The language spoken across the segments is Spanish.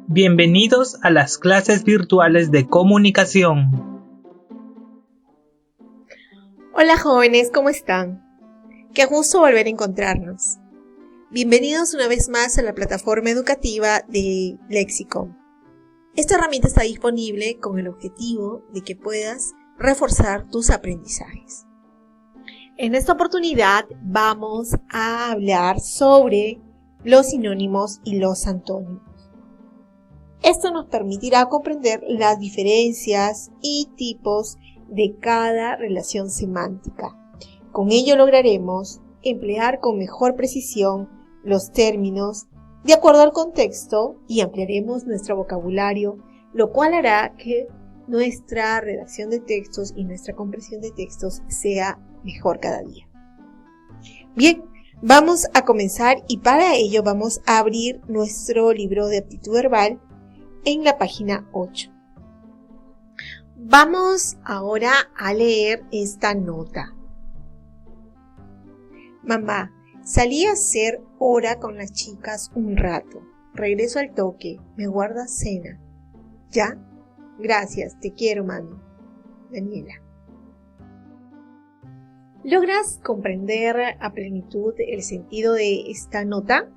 Bienvenidos a las clases virtuales de comunicación. Hola jóvenes, ¿cómo están? Qué gusto volver a encontrarnos. Bienvenidos una vez más a la plataforma educativa de Lexicon. Esta herramienta está disponible con el objetivo de que puedas reforzar tus aprendizajes. En esta oportunidad vamos a hablar sobre los sinónimos y los antónimos. Esto nos permitirá comprender las diferencias y tipos de cada relación semántica. Con ello lograremos emplear con mejor precisión los términos de acuerdo al contexto y ampliaremos nuestro vocabulario, lo cual hará que nuestra redacción de textos y nuestra comprensión de textos sea mejor cada día. Bien, vamos a comenzar y para ello vamos a abrir nuestro libro de aptitud verbal en la página 8. Vamos ahora a leer esta nota. Mamá, salí a hacer hora con las chicas un rato. Regreso al toque. ¿Me guardas cena? ¿Ya? Gracias, te quiero, mami. Daniela. ¿Logras comprender a plenitud el sentido de esta nota?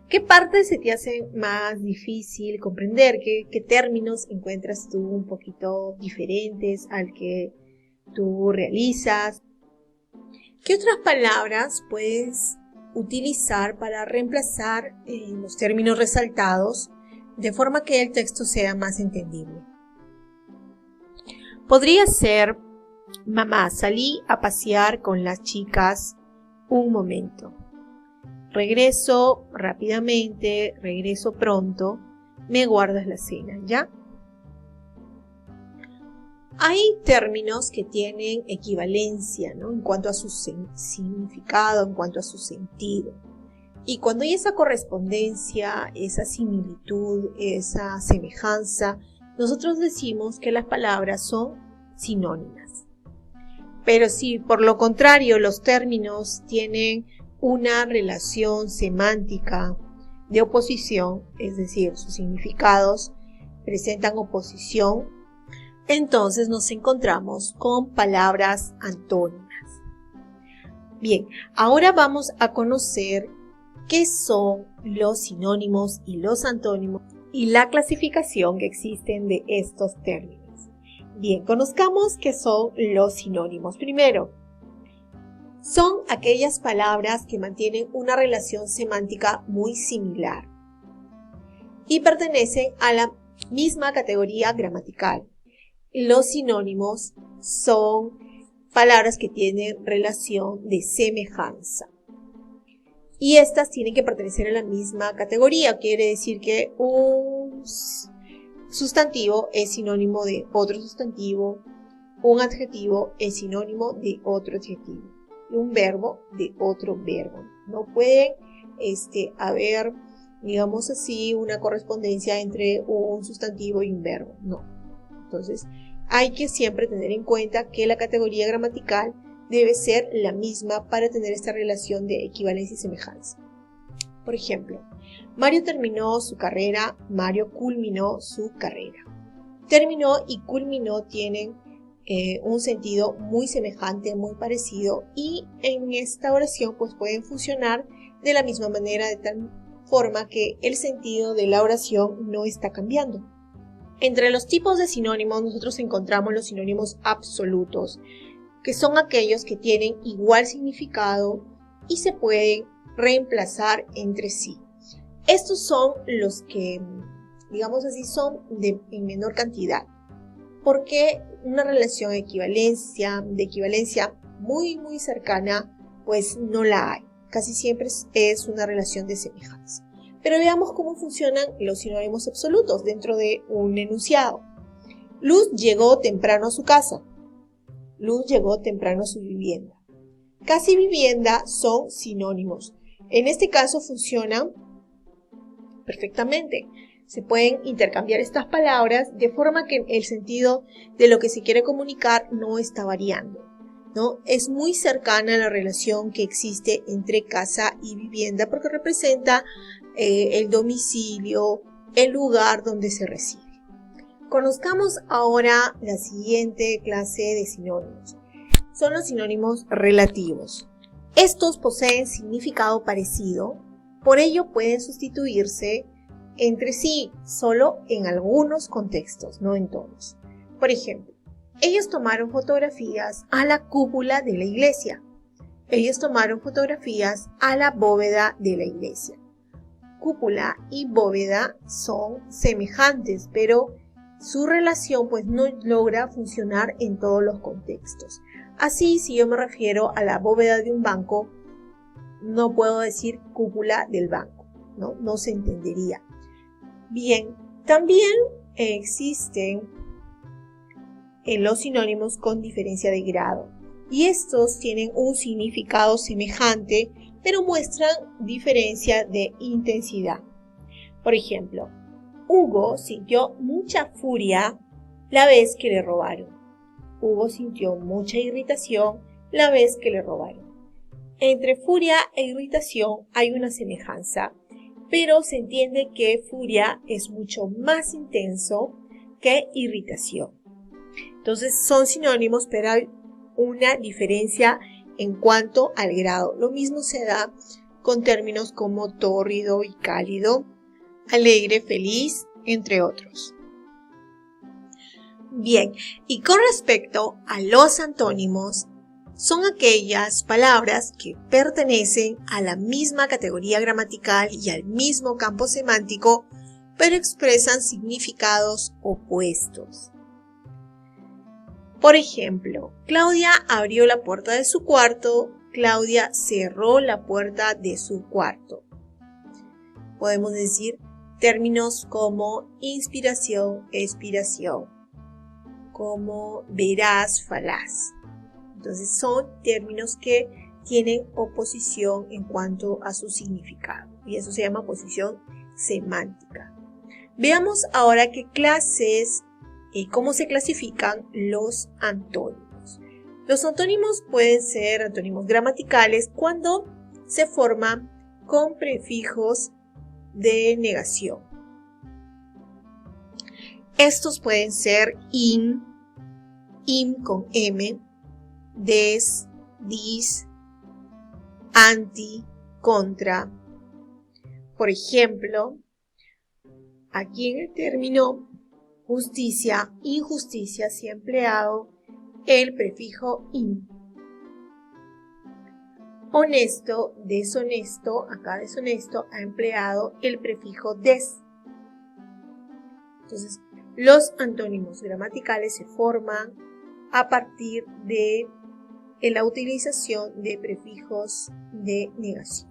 ¿Qué partes se te hacen más difícil comprender? ¿Qué términos encuentras tú un poquito diferentes al que tú realizas? ¿Qué otras palabras puedes utilizar para reemplazar los términos resaltados de forma que el texto sea más entendible? Podría ser, mamá, salí a pasear con las chicas un momento. Regreso rápidamente, regreso pronto, me guardas la cena, ¿ya? Hay términos que tienen equivalencia, ¿no? En cuanto a su significado, en cuanto a su sentido. Y cuando hay esa correspondencia, esa similitud, esa semejanza, nosotros decimos que las palabras son sinónimas. Pero si por lo contrario los términos tienen una relación semántica de oposición, es decir, sus significados presentan oposición, entonces nos encontramos con palabras antónimas. Bien, ahora vamos a conocer qué son los sinónimos y los antónimos y la clasificación que existen de estos términos. Bien, conozcamos qué son los sinónimos. Primero, son aquellas palabras que mantienen una relación semántica muy similar y pertenecen a la misma categoría gramatical. Los sinónimos son palabras que tienen relación de semejanza y estas tienen que pertenecer a la misma categoría. Quiere decir que un sustantivo es sinónimo de otro sustantivo, un adjetivo es sinónimo de otro adjetivo, un verbo de otro verbo. No pueden haber, digamos así, una correspondencia entre un sustantivo y un verbo. No. Entonces, hay que siempre tener en cuenta que la categoría gramatical debe ser la misma para tener esta relación de equivalencia y semejanza. Por ejemplo, Mario terminó su carrera, Mario culminó su carrera. Terminó y culminó tienen un sentido muy semejante, muy parecido, y en esta oración pues pueden funcionar de la misma manera, de tal forma que el sentido de la oración no está cambiando. Entre los tipos de sinónimos nosotros encontramos los sinónimos absolutos, que son aquellos que tienen igual significado y se pueden reemplazar entre sí. Estos son los que, digamos así, son en menor cantidad, porque una relación de equivalencia muy cercana, pues no la hay. Casi siempre es una relación de semejanza. Pero veamos cómo funcionan los sinónimos absolutos dentro de un enunciado. Luz llegó temprano a su casa. Luz llegó temprano a su vivienda. Casa y vivienda son sinónimos. En este caso funcionan perfectamente. Se pueden intercambiar estas palabras de forma que el sentido de lo que se quiere comunicar no está variando, ¿no? Es muy cercana la relación que existe entre casa y vivienda porque representa el domicilio, el lugar donde se reside. Conozcamos ahora la siguiente clase de sinónimos. Son los sinónimos relativos. Estos poseen significado parecido, por ello pueden sustituirse entre sí solo en algunos contextos, no en todos. Por ejemplo, ellos tomaron fotografías a la cúpula de la iglesia. Ellos tomaron fotografías a la bóveda de la iglesia. Cúpula y bóveda son semejantes, pero su relación pues no logra funcionar en todos los contextos. Así, si yo me refiero a la bóveda de un banco, no puedo decir cúpula del banco, no se entendería. Bien, también existen los sinónimos con diferencia de grado, y estos tienen un significado semejante, pero muestran diferencia de intensidad. Por ejemplo, Hugo sintió mucha furia la vez que le robaron. Hugo sintió mucha irritación la vez que le robaron. Entre furia e irritación hay una semejanza, pero se entiende que furia es mucho más intenso que irritación. Entonces son sinónimos, pero hay una diferencia en cuanto al grado. Lo mismo se da con términos como tórrido y cálido, alegre, feliz, entre otros. Bien, y con respecto a los antónimos, son aquellas palabras que pertenecen a la misma categoría gramatical y al mismo campo semántico, pero expresan significados opuestos. Por ejemplo, Claudia abrió la puerta de su cuarto, Claudia cerró la puerta de su cuarto. Podemos decir términos como inspiración, expiración, como veraz, falaz. Entonces son términos que tienen oposición en cuanto a su significado, y eso se llama oposición semántica. Veamos ahora qué clases y cómo se clasifican los antónimos. Los antónimos pueden ser antónimos gramaticales cuando se forman con prefijos de negación. Estos pueden ser im con m, des, dis, anti, contra. Por ejemplo, aquí en el término justicia, injusticia, se ha empleado el prefijo in. Honesto, deshonesto, acá deshonesto, ha empleado el prefijo des. Entonces, los antónimos gramaticales se forman a partir de la utilización de prefijos de negación.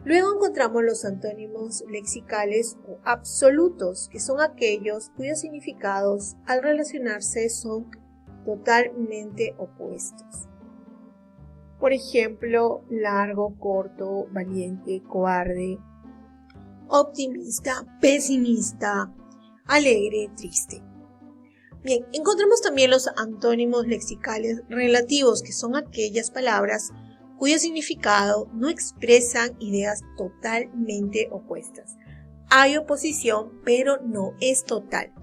Luego encontramos los antónimos lexicales o absolutos, que son aquellos cuyos significados al relacionarse son totalmente opuestos. Por ejemplo, largo, corto, valiente, cobarde, optimista, pesimista, alegre, triste. Bien, encontramos también los antónimos lexicales relativos, que son aquellas palabras cuyo significado no expresan ideas totalmente opuestas. Hay oposición, pero no es total.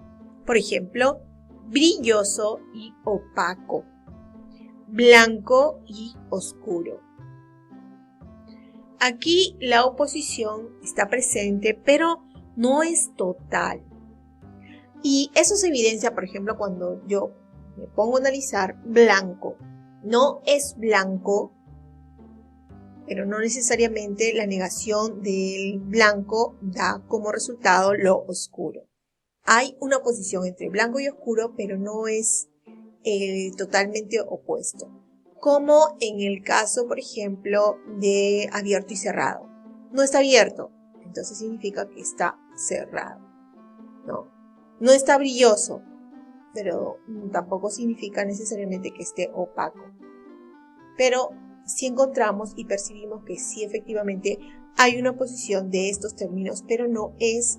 Por ejemplo, brilloso y opaco, blanco y oscuro. Aquí la oposición está presente, pero no es total. Y eso se evidencia, por ejemplo, cuando yo me pongo a analizar blanco. No es blanco, pero no necesariamente la negación del blanco da como resultado lo oscuro. Hay una oposición entre blanco y oscuro, pero no es totalmente opuesto. Como en el caso, por ejemplo, de abierto y cerrado. No está abierto, entonces significa que está cerrado. No está brilloso, pero tampoco significa necesariamente que esté opaco. Pero sí encontramos y percibimos que sí, efectivamente hay una oposición de estos términos, pero no es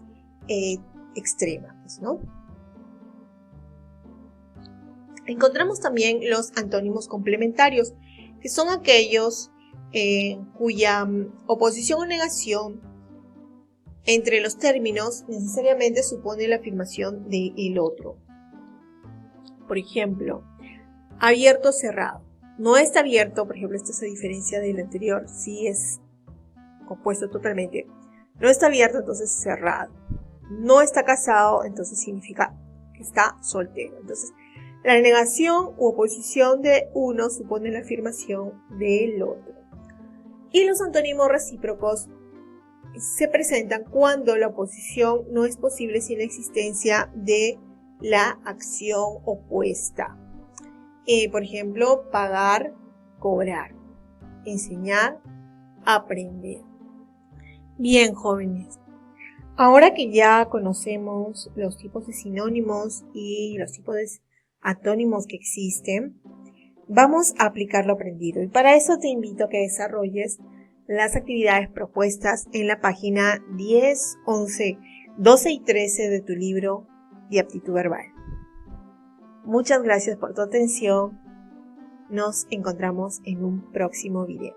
extrema, ¿no? Encontramos también los antónimos complementarios, que son aquellos cuya oposición o negación entre los términos necesariamente supone la afirmación del otro. Por ejemplo, abierto, cerrado. No está abierto, por ejemplo, esto se diferencia del anterior, sí es opuesto totalmente. No está abierto, entonces cerrado. No está casado, entonces significa que está soltero. Entonces, la negación u oposición de uno supone la afirmación del otro. Y los antónimos recíprocos se presentan cuando la oposición no es posible sin la existencia de la acción opuesta. Por ejemplo, pagar, cobrar, enseñar, aprender. Bien, jóvenes, ahora que ya conocemos los tipos de sinónimos y los tipos de antónimos que existen, vamos a aplicar lo aprendido. Y para eso te invito a que desarrolles las actividades propuestas en la página 10, 11, 12 y 13 de tu libro de aptitud verbal. Muchas gracias por tu atención. Nos encontramos en un próximo video.